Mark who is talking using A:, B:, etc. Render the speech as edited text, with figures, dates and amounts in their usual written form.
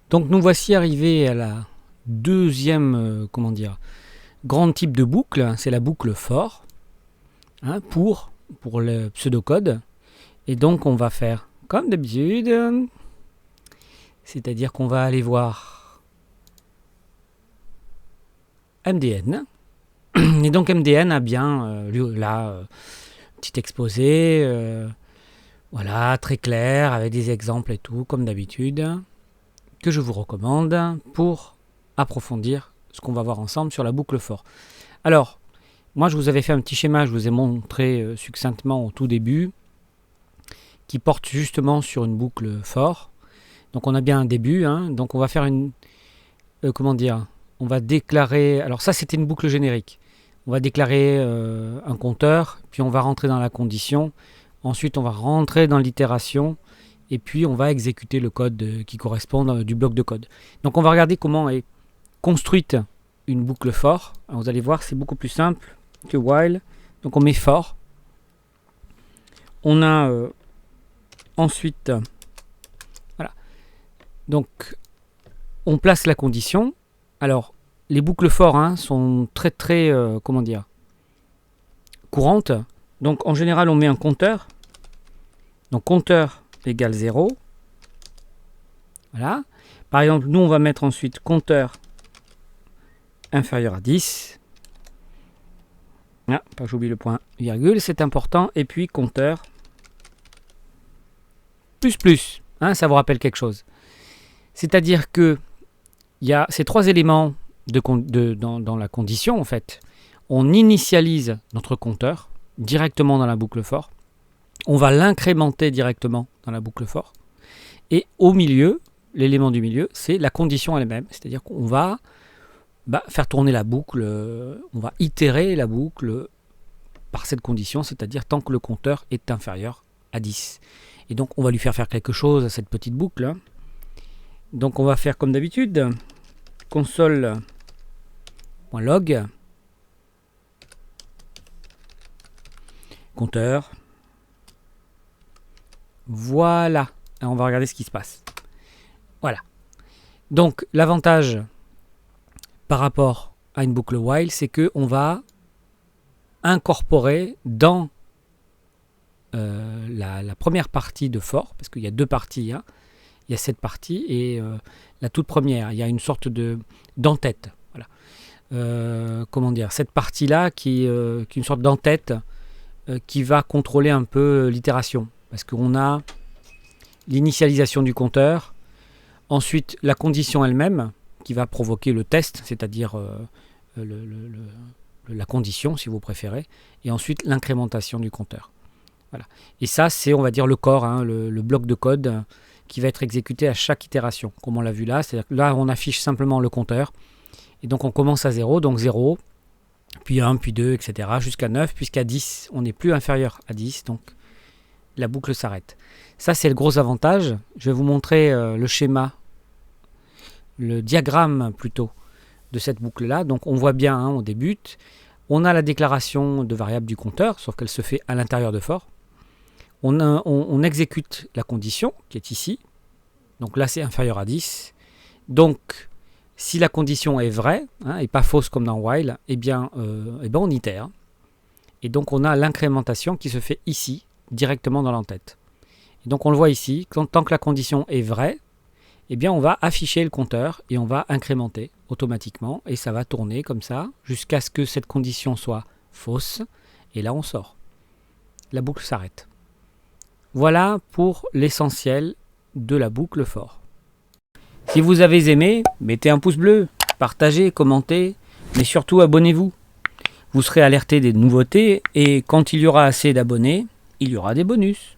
A: Donc nous voici arrivés à la deuxième, grand type de boucle, c'est la boucle for, pour le pseudocode. Et donc on va faire comme d'habitude, c'est-à-dire qu'on va aller voir MDN. Et donc MDN a bien petit exposé, voilà, très clair, avec des exemples et tout, comme d'habitude, que je vous recommande pour approfondir ce qu'on va voir ensemble sur la boucle for. Alors, moi je vous avais fait un petit schéma, je vous ai montré succinctement au tout début, qui porte justement sur une boucle for. Donc on a bien un début, donc on va faire une... on va déclarer... Alors ça c'était une boucle générique. On va déclarer un compteur, puis on va rentrer dans la condition. Ensuite on va rentrer dans l'itération, et puis on va exécuter le code qui correspond du bloc de code. Donc on va regarder comment est construite une boucle for. Alors, vous allez voir, c'est beaucoup plus simple que while. Donc on met for. On a ensuite... voilà. Donc on place la condition. Alors les boucles for sont très courantes. Donc en général on met un compteur. Donc compteur égale 0. Voilà. Par exemple, nous on va mettre ensuite compteur inférieur à 10. Ah, pas que j'oublie le point virgule, c'est important. Et puis compteur plus. Ça vous rappelle quelque chose. C'est-à-dire que il y a ces trois éléments dans la condition en fait. On initialise notre compteur directement dans la boucle for. On va l'incrémenter directement dans la boucle for. Et au milieu, l'élément du milieu, c'est la condition elle-même. C'est-à-dire qu'on va faire tourner la boucle, on va itérer la boucle par cette condition, c'est-à-dire tant que le compteur est inférieur à 10. Et donc on va lui faire quelque chose à cette petite boucle. Donc on va faire comme d'habitude, console.log, compteur. Voilà, on va regarder ce qui se passe. Voilà. Donc l'avantage par rapport à une boucle while, c'est qu'on va incorporer dans la première partie de for, parce qu'il y a deux parties, il y a cette partie et la toute première, il y a une sorte d'entête. Voilà. Cette partie-là qui est une sorte d'entête qui va contrôler un peu l'itération. Parce qu'on a l'initialisation du compteur, ensuite la condition elle-même qui va provoquer le test, c'est-à-dire la condition si vous préférez, et ensuite l'incrémentation du compteur. Voilà. Et ça c'est on va dire le corps, le bloc de code qui va être exécuté à chaque itération, comme on l'a vu là. C'est-à-dire que là on affiche simplement le compteur, et donc on commence à 0, donc 0, puis 1, puis 2, etc. jusqu'à 9, puisqu'à 10 on n'est plus inférieur à 10, donc la boucle s'arrête. Ça c'est le gros avantage. Je vais vous montrer le schéma, le diagramme plutôt de cette boucle là. Donc on voit bien, on débute, on a la déclaration de variable du compteur, sauf qu'elle se fait à l'intérieur de for. On exécute la condition qui est ici, donc là c'est inférieur à 10. Donc si la condition est vraie et pas fausse comme dans while, eh bien on itère, et donc on a l'incrémentation qui se fait ici directement dans l'entête. Et donc on le voit ici, tant que la condition est vraie, eh bien on va afficher le compteur et on va incrémenter automatiquement, et ça va tourner comme ça jusqu'à ce que cette condition soit fausse, et là on sort. La boucle s'arrête. Voilà pour l'essentiel de la boucle for. Si vous avez aimé, mettez un pouce bleu, partagez, commentez, mais surtout abonnez-vous. Vous serez alerté des nouveautés, et quand il y aura assez d'abonnés, il y aura des bonus.